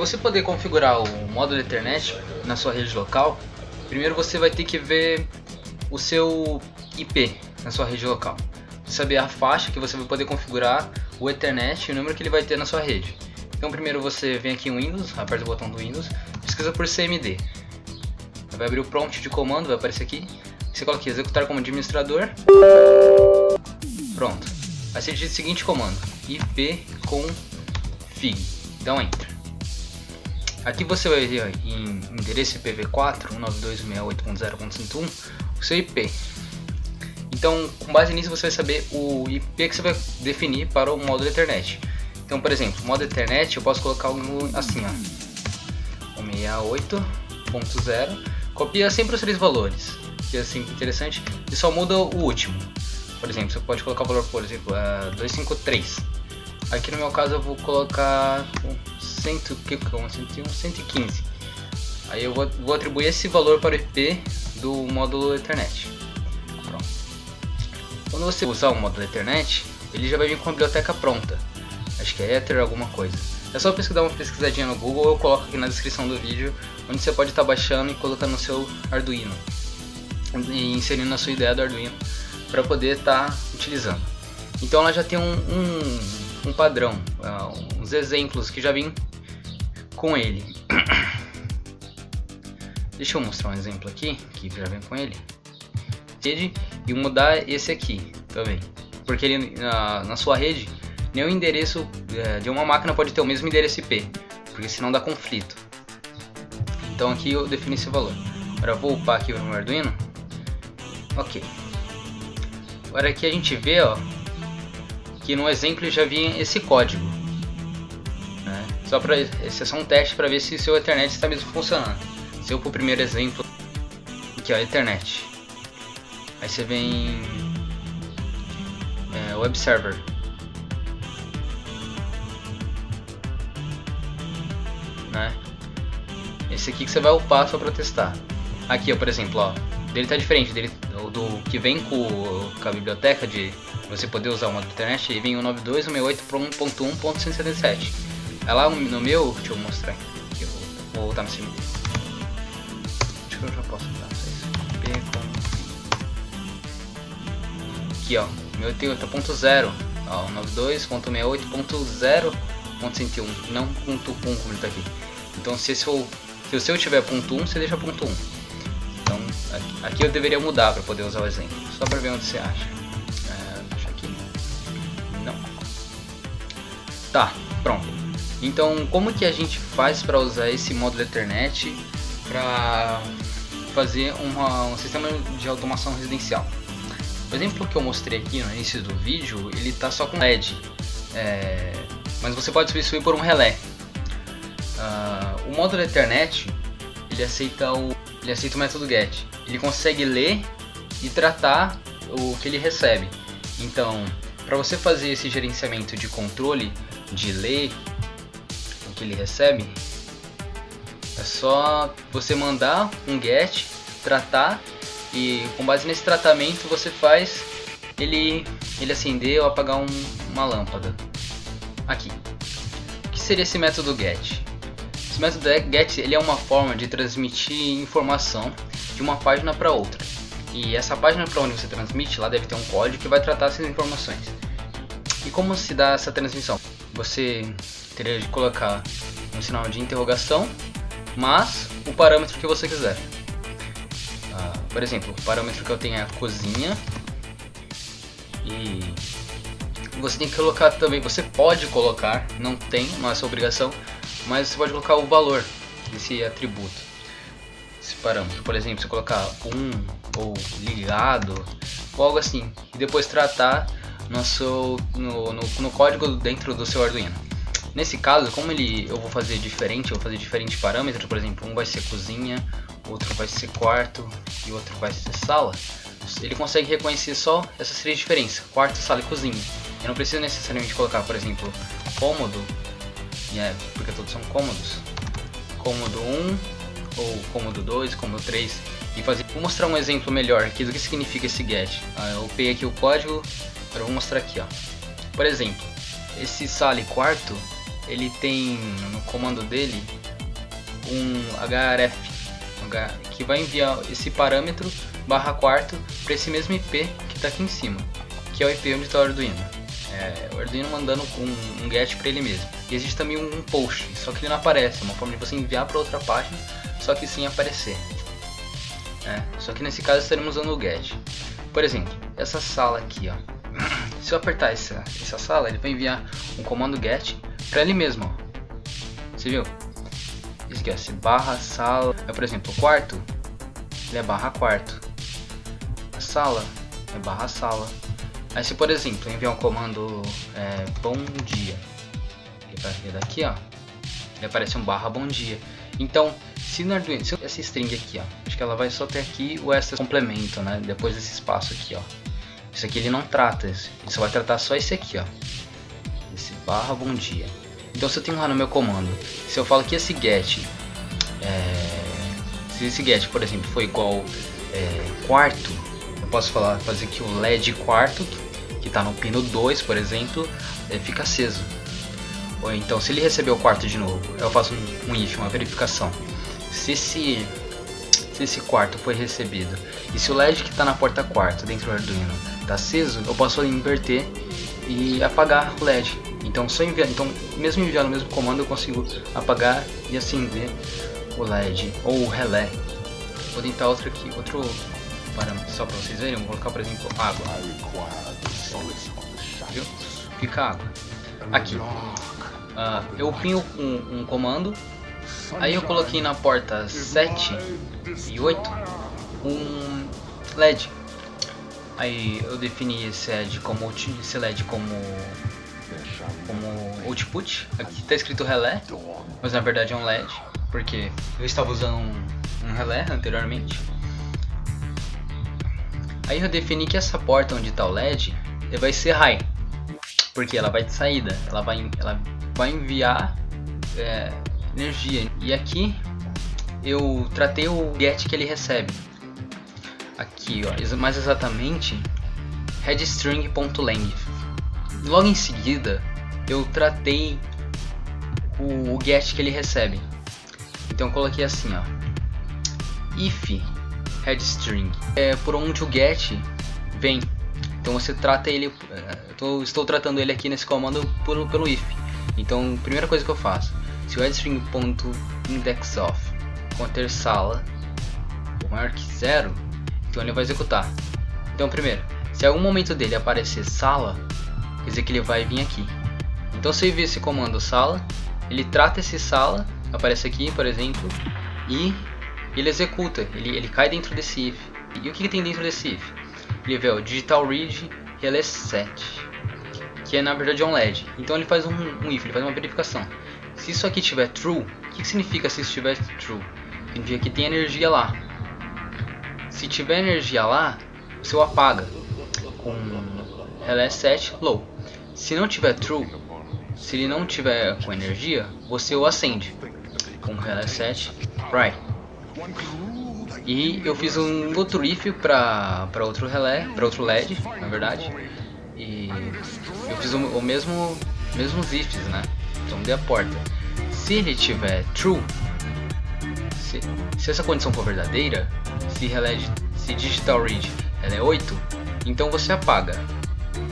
você poder configurar o módulo Ethernet na sua rede local, primeiro você vai ter que ver o seu IP na sua rede local. Saber a faixa que você vai poder configurar o Ethernet e o número que ele vai ter na sua rede. Então primeiro você vem aqui em Windows, aperta o botão do Windows, pesquisa por CMD. Vai abrir o prompt de comando, vai aparecer aqui. Você coloca aqui, executar como administrador. Pronto. Aí você digita o seguinte comando, ipconfig. Dá um enter. Aqui você vai ver em endereço IPv4 192.168.0.101 o seu IP. Então, com base nisso, você vai saber o IP que você vai definir para o módulo Ethernet. Então, por exemplo, o módulo Ethernet eu posso colocar assim, ó, 168.0. Copia sempre os três valores, que é assim interessante, e só muda o último. Por exemplo, você pode colocar o valor, por exemplo, 253. Aqui no meu caso eu vou colocar 115. Aí eu vou atribuir esse valor para o IP do módulo Ethernet. Pronto. Quando você usar o módulo Ethernet, ele já vai vir com a biblioteca pronta. Acho que é Ether alguma coisa. É só dar uma pesquisadinha no Google, ou eu coloco aqui na descrição do vídeo, onde você pode estar baixando e colocando no seu Arduino e inserindo na sua ideia do Arduino para poder estar utilizando. Então ela já tem um padrão, uns exemplos que já vim com ele. Deixa eu mostrar um exemplo aqui que já vem com ele. E mudar esse aqui também, porque ele na sua rede nenhum endereço de uma máquina pode ter o mesmo endereço IP, porque senão dá conflito. Então aqui eu defini esse valor. Agora eu vou upar aqui para o meu Arduino. Ok. Agora aqui a gente vê, ó, que no exemplo já vinha esse código, né? Esse é só um teste para ver se o seu Ethernet está mesmo funcionando. Se eu for o primeiro exemplo, aqui ó, Ethernet. Aí você vem Web Server. Né? Esse aqui que você vai upar só para testar. Aqui, ó, por exemplo, ó, dele tá diferente do que vem com a biblioteca de você poder usar o módulo Ethernet. Ele vem o 92.168.1.177. É lá no meu, deixa eu mostrar aqui, eu vou voltar no CMD. Acho que eu já posso usar vocês. Aqui, ó, meu tem 8.0, ó, 92.168.0.101, não ponto .1 como ele tá aqui. Então se o seu tiver ponto .1, você deixa ponto .1. Então aqui eu deveria mudar para poder usar o exemplo, só para ver onde você acha. Deixa aqui. Não. Tá, pronto. Então como que a gente faz para usar esse módulo Ethernet para fazer um sistema de automação residencial? O exemplo que eu mostrei aqui no início do vídeo, ele tá só com LED, mas você pode substituir por um relé. O módulo Ethernet ele aceita o método GET. Ele consegue ler e tratar o que ele recebe. Então, para você fazer esse gerenciamento de controle de ler o que ele recebe, é só você mandar um GET, tratar, e com base nesse tratamento você faz ele acender ou apagar uma lâmpada. Aqui. O que seria esse método GET? Esse método GET ele é uma forma de transmitir informação de uma página para outra. E essa página para onde você transmite, lá deve ter um código que vai tratar essas informações. E como se dá essa transmissão? Você teria de colocar um sinal de interrogação, mas o parâmetro que você quiser. Por exemplo, o parâmetro que eu tenho é a cozinha. E você tem que colocar também, você pode colocar, não é essa obrigação, mas você pode colocar o valor desse atributo, esse parâmetro. Por exemplo, você colocar ou ligado ou algo assim, e depois tratar no código dentro do seu Arduino. Nesse caso, como eu vou fazer diferente parâmetros, por exemplo, um vai ser cozinha, outro vai ser quarto e outro vai ser sala, ele consegue reconhecer só essas três diferenças, quarto, sala e cozinha. Eu não preciso necessariamente colocar, por exemplo, cômodo, porque todos são cômodos, cômodo 1 ou cômodo 2, cômodo 3, e fazer. Vou mostrar um exemplo melhor aqui do que significa esse GET. Eu peguei aqui o código, agora eu vou mostrar aqui, ó. Por exemplo, esse sala e quarto, ele tem no comando dele um href, que vai enviar esse parâmetro barra quarto para esse mesmo IP que está aqui em cima, que é o IP onde está o Arduino. O Arduino mandando um get para ele mesmo. E existe também um post, só que ele não aparece, é uma forma de você enviar para outra página, só que sem aparecer. Só que nesse caso estaremos usando o get. Por exemplo, essa sala aqui, ó. Se eu apertar essa sala, ele vai enviar um comando get para ele mesmo, ó. Você viu? Isso aqui, ó, se barra sala, por exemplo, o quarto, ele é barra quarto. A sala é barra sala. Aí se, por exemplo, enviar um comando bom dia, ele vai vir daqui, ó, ele aparece um barra bom dia. Então, se no Arduino, essa string aqui, ó, acho que ela vai só ter aqui o extra complemento, né, depois desse espaço aqui, ó. Isso aqui ele não trata, ele só vai tratar só esse aqui, ó, esse barra bom dia. Então se eu tenho lá no meu comando, se eu falo que esse get, se esse get, por exemplo, for igual quarto, eu posso fazer que o LED quarto, que está no pino 2, por exemplo, fica aceso. Ou então, se ele receber o quarto de novo, eu faço um if, uma verificação. Se esse quarto foi recebido e se o LED que está na porta quarto dentro do Arduino está aceso, eu posso inverter e apagar o LED. Então, mesmo enviar no mesmo comando, eu consigo apagar e acender o LED ou o relé. Vou tentar outro parâmetro só para vocês verem. Vou colocar, por exemplo, água. Viu? Fica água. Aqui. Eu pinho um comando. Aí eu coloquei na porta 7 e 8 um LED. Aí eu defini esse LED como output. Aqui está escrito relé, mas na verdade é um LED, porque eu estava usando um relé anteriormente. Aí eu defini que essa porta onde está o LED vai ser high, porque ela vai de saída, ela vai enviar energia. E aqui eu tratei o get que ele recebe. Aqui, ó, mais exatamente headstring.length. Logo em seguida eu tratei o get que ele recebe. Então eu coloquei assim, ó, if headstring por onde o get vem. Então você trata ele, estou tratando ele aqui nesse comando pelo if. Então a primeira coisa que eu faço, se o headstring.indexOf conter sala maior que 0, então ele vai executar. Então primeiro, se em algum momento dele aparecer sala, quer dizer que ele vai vir aqui. Então se eu enviar esse comando sala, ele trata esse sala, aparece aqui, por exemplo, e ele executa, ele cai dentro desse if. E o que tem dentro desse if? Ele vê o digital read relé set, que é na verdade um LED. Então ele faz um if, ele faz uma verificação. Se isso aqui tiver true, o que significa se isso tiver true? Significa que tem energia lá. Se tiver energia lá, você o apaga com relé set low. Se não tiver true, se ele não tiver com energia, você o acende com relé set right. E eu fiz um outro if para outro relé, para outro LED, na verdade. E eu fiz o mesmos ifs, né? Então dei a porta. Se ele tiver true, se essa condição for verdadeira, se digital read ela é 8, então você apaga.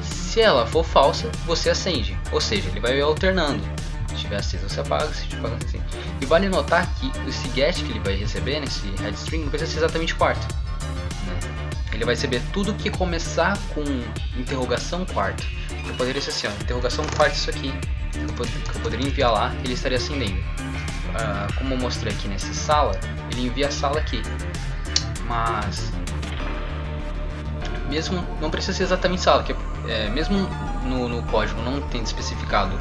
Se ela for falsa, você acende. Ou seja, ele vai alternando. Se estiver aceso, você apaga. Se estiver apagado, você acende. E vale notar que esse get que ele vai receber nesse headstring não precisa ser exatamente quarto, né? Ele vai receber tudo que começar com interrogação quarto. Eu poderia ser assim, ó, interrogação quarto, isso aqui que eu poderia enviar lá, ele estaria acendendo. Como eu mostrei aqui nessa sala, ele envia a sala aqui. Mas mesmo não precisa ser exatamente sala, que mesmo no código não tendo especificado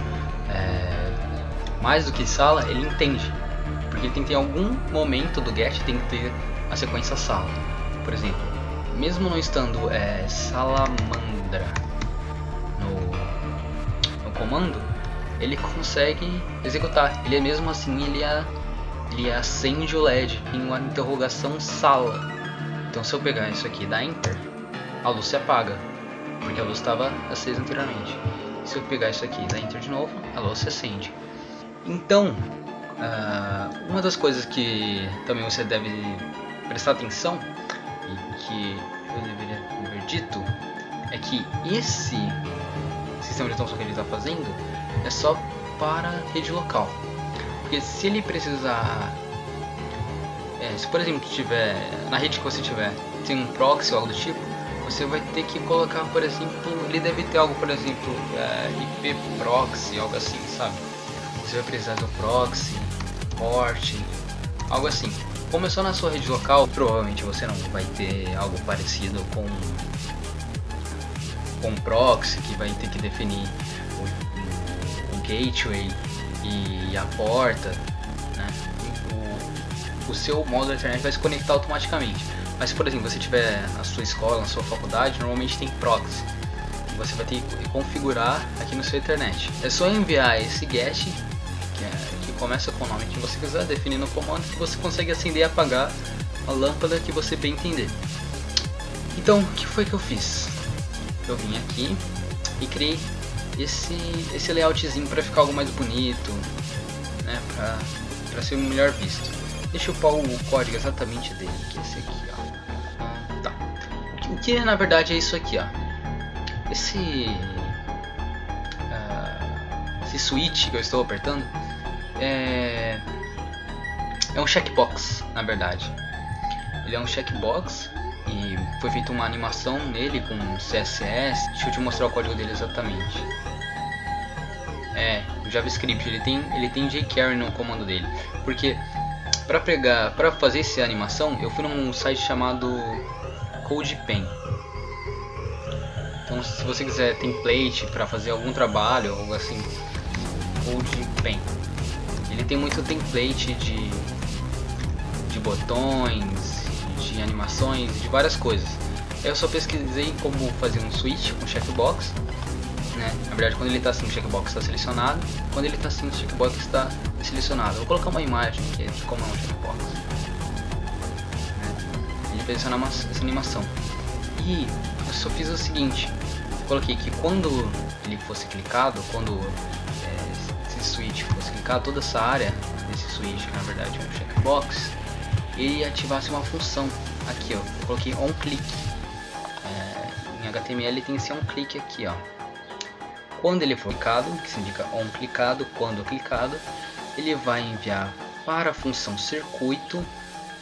mais do que sala, ele entende, porque tem que ter algum momento do get, tem que ter a sequência sala. Por exemplo, mesmo não estando salamandra no comando, ele consegue executar. Ele mesmo assim ele acende o LED em uma interrogação sala. Então se eu pegar isso aqui e dar enter, a luz se apaga, porque a luz estava acesa anteriormente. Se eu pegar isso aqui e dar enter de novo, a luz se acende. Então, uma das coisas que também você deve prestar atenção e que eu deveria ter dito é que esse sistema de automação que ele está fazendo é só para rede local. Porque se ele precisar, se por exemplo tiver na rede que você tiver, tem um proxy ou algo do tipo, você vai ter que colocar, por exemplo, ele deve ter algo, por exemplo, IP proxy, algo assim, sabe? Você vai precisar do proxy, port, algo assim. Como é só na sua rede local, provavelmente você não vai ter algo parecido com proxy, que vai ter que definir o gateway e a porta, né? O seu módulo Ethernet vai se conectar automaticamente. Mas, por exemplo, você tiver na sua escola, na sua faculdade, normalmente tem proxy. Você vai ter que configurar aqui no seu Ethernet. É só enviar esse get, que começa com o nome que você quiser, definindo o comando, que você consegue acender e apagar a lâmpada que você bem entender. Então, o que foi que eu fiz? Eu vim aqui e criei esse layoutzinho para ficar algo mais bonito, né, para ser melhor visto. Deixa eu upar o código exatamente dele, que é esse aqui, ó. Tá. O que na verdade é isso aqui, ó. Esse switch que eu estou apertando é um checkbox, na verdade. Ele é um checkbox e foi feita uma animação nele com CSS. Deixa eu te mostrar o código dele exatamente. O JavaScript, ele tem jQuery no comando dele, porque para fazer essa animação eu fui num site chamado CodePen. Então, se você quiser template para fazer algum trabalho ou algo assim, CodePen. Ele tem muito template de botões, de animações, de várias coisas. Eu só pesquisei como fazer um switch com checkbox, né? Na verdade, quando ele está assim, o checkbox está selecionado. Quando ele está assim, o checkbox está selecionado. Eu vou colocar uma imagem aqui de como é um checkbox, né? Ele fez essa animação. E eu só fiz o seguinte: coloquei que quando ele fosse clicado, quando esse switch fosse clicado, toda essa área desse switch, que na verdade é um checkbox, ele ativasse uma função. Aqui, ó, eu coloquei onClick. Em HTML tem esse onClick aqui, ó. Quando ele for clicado, que significa onClicado, quando clicado, ele vai enviar para a função circuito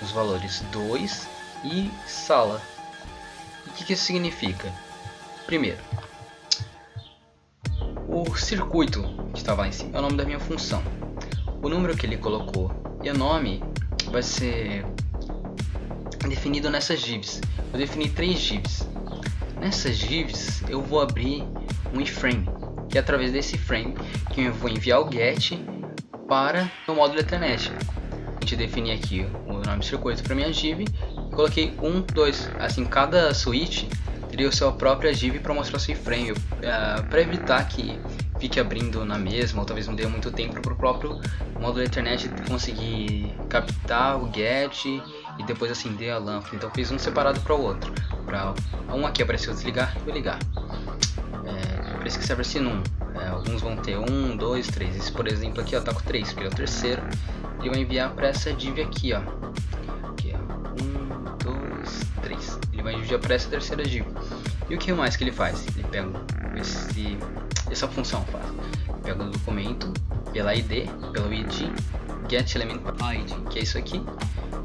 os valores 2 e sala. E o que isso significa? Primeiro, o circuito que estava lá em cima é o nome da minha função. O número que ele colocou e o nome vai ser definido nessas divs. Eu defini 3 divs. Nessas divs eu vou abrir um iframe, que é através desse frame que eu vou enviar o get para o módulo Ethernet. A gente define aqui o nome do circuito para minha div e coloquei 1, 2. Assim, cada switch teria a sua própria div para mostrar seu iframe, para evitar que fique abrindo na mesma, ou talvez não dê muito tempo para o próprio módulo Ethernet conseguir captar o get e depois acender a lâmpada. Então fiz um separado para o outro. Para um aqui apareceu desligar e ligar. Para esse que serve esse num. Alguns vão ter 1, 2, 3. Esse, por exemplo, aqui, ó, tá com 3, porque é o terceiro. Ele vai enviar para essa div aqui, ó. Aqui, ó. 1, 2, 3. Ele vai enviar para essa terceira div. E o que mais que ele faz? Ele pega essa função, faz. Pega o documento pela ID, pelo id, get element id, que é isso aqui.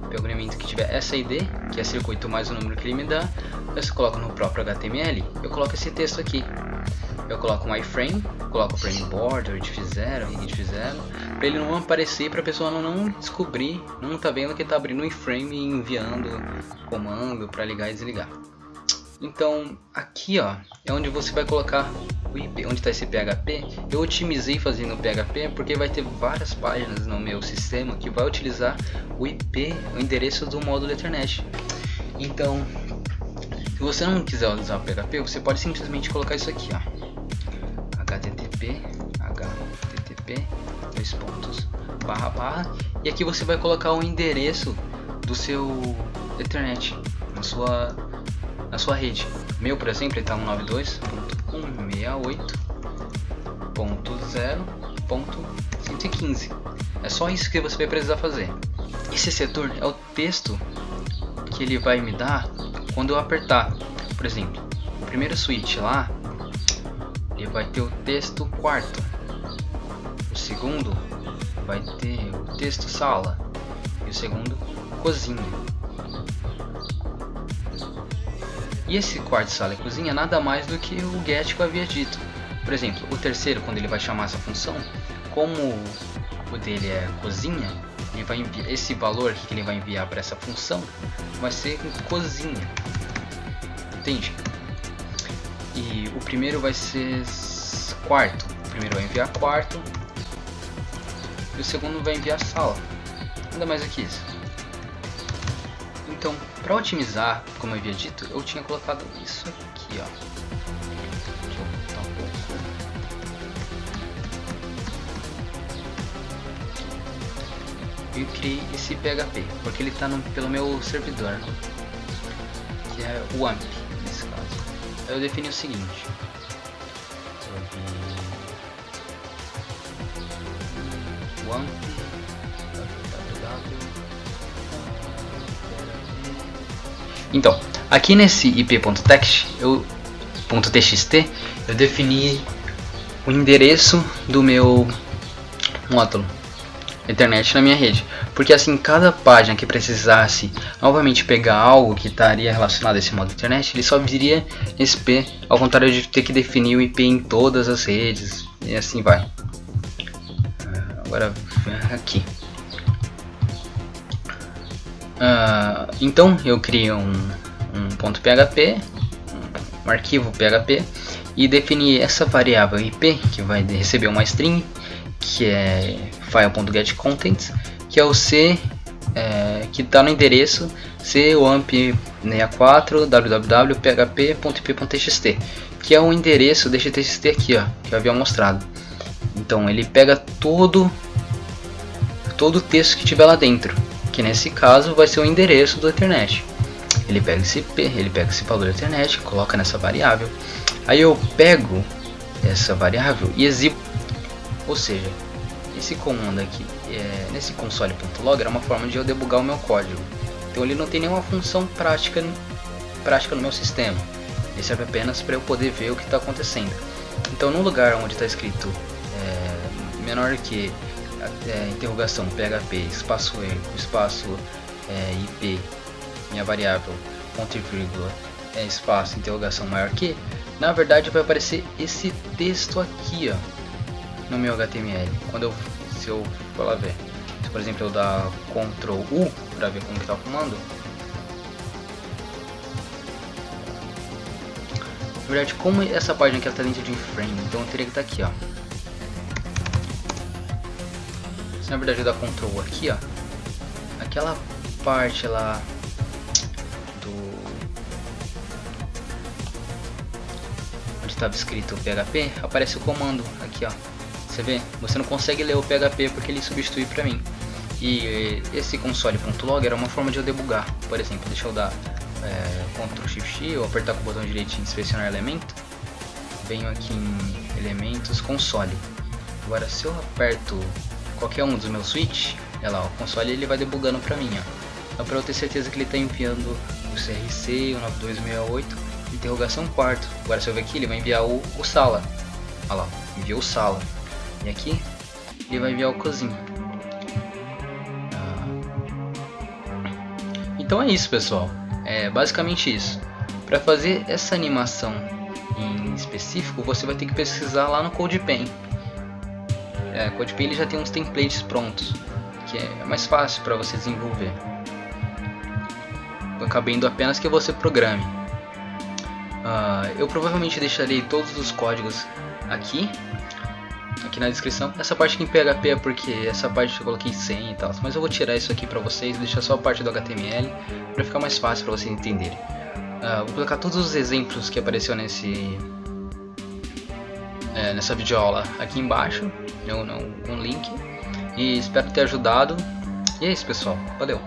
Pega o elemento que tiver essa ID, que é circuito mais o número que ele me dá. Eu coloco no próprio HTML, eu coloco esse texto aqui. Eu coloco um iframe, coloco o frame border, div 0, div 0, para ele não aparecer, para a pessoa não descobrir, não tá vendo que tá abrindo um iframe e enviando comando para ligar e desligar. Então aqui, ó, é onde você vai colocar o IP, onde está esse PHP. Eu otimizei fazendo o PHP porque vai ter várias páginas no meu sistema que vai utilizar o IP, o endereço do módulo Ethernet. Então, se você não quiser usar o PHP, você pode simplesmente colocar isso aqui, ó, http dois pontos, // e aqui você vai colocar o endereço do seu Ethernet na sua rede. O meu, por exemplo, está 192.168.0 .115. É só isso que você vai precisar fazer. Esse setor é o texto que ele vai me dar quando eu apertar. Por exemplo, o primeiro switch lá, ele vai ter o texto quarto. O segundo vai ter o texto sala. E o segundo, cozinha. E esse quarto, sala e cozinha nada mais do que o get que eu havia dito. Por exemplo, o terceiro, quando ele vai chamar essa função, como o dele é cozinha, ele vai enviar esse valor que ele vai enviar para essa função vai ser cozinha. Entende? E o primeiro vai ser quarto. O primeiro vai enviar quarto e o segundo vai enviar sala. Nada mais do que isso. Então, para otimizar, como eu havia dito, eu tinha colocado isso aqui, ó. Deixa eu botar um pouco. Eu criei esse PHP, porque ele está pelo meu servidor, que é o AMP, nesse caso. Aí eu defini o seguinte. O AMP Então, aqui nesse ip.txt eu defini o endereço do meu módulo internet na minha rede, porque assim cada página que precisasse novamente pegar algo que estaria relacionado a esse módulo internet, ele só viria esse IP, ao contrário de ter que definir o IP em todas as redes e assim vai. Agora aqui. Então eu criei um .php, um arquivo PHP, e defini essa variável IP que vai receber uma string, que é file.getContents, que é o C que está no endereço COAMP64 www.php.ip.txt, que é o endereço deste txt aqui, ó, que eu havia mostrado. Então ele pega todo o texto que tiver lá dentro, que nesse caso vai ser o endereço do internet. Ele pega esse IP, ele pega esse valor da internet, coloca nessa variável. Aí eu pego essa variável e exibo. Ou seja, esse comando aqui, nesse console.log, era uma forma de eu debugar o meu código. Então ele não tem nenhuma função prática no meu sistema. Ele serve apenas para eu poder ver o que está acontecendo. Então no lugar onde está escrito menor que interrogação php espaço erro espaço ip, minha variável ponto e vírgula espaço interrogação maior que, na verdade vai aparecer esse texto aqui, ó, no meu HTML. Se eu for lá ver, se por exemplo eu dar Ctrl U para ver como que está o comando, na verdade como essa página aqui está dentro de um frame, então eu teria que estar aqui, ó. Na verdade eu dar Ctrl aqui, ó, aquela parte lá onde estava escrito PHP, aparece o comando aqui, ó. Você vê? Você não consegue ler o PHP porque ele substitui para mim. E esse console.log era uma forma de eu debugar. Por exemplo, deixa eu dar Ctrl Shift X, ou apertar com o botão direito em inspecionar elemento. Venho aqui em elementos, console. Agora se eu aperto qualquer um dos meus switch, olha lá, o console ele vai debugando pra mim, ó. Então pra eu ter certeza que ele está enviando o CRC, o 9268, interrogação quarto. Agora se eu ver aqui, ele vai enviar o sala. Olha lá, enviou o sala. E aqui, ele vai enviar o cozinha. Então é isso, pessoal. É basicamente isso. Para fazer essa animação em específico, você vai ter que pesquisar lá no CodePen. O CodePen ele já tem uns templates prontos, que é mais fácil para você desenvolver, cabendo apenas que você programe. Eu provavelmente deixarei todos os códigos aqui na descrição. Essa parte aqui em PHP é porque essa parte eu coloquei 100 e tal, mas eu vou tirar isso aqui para vocês, deixar só a parte do HTML para ficar mais fácil para vocês entenderem. Vou colocar todos os exemplos que apareceu nessa videoaula aqui embaixo, um link, e espero ter ajudado. E é isso, pessoal, valeu!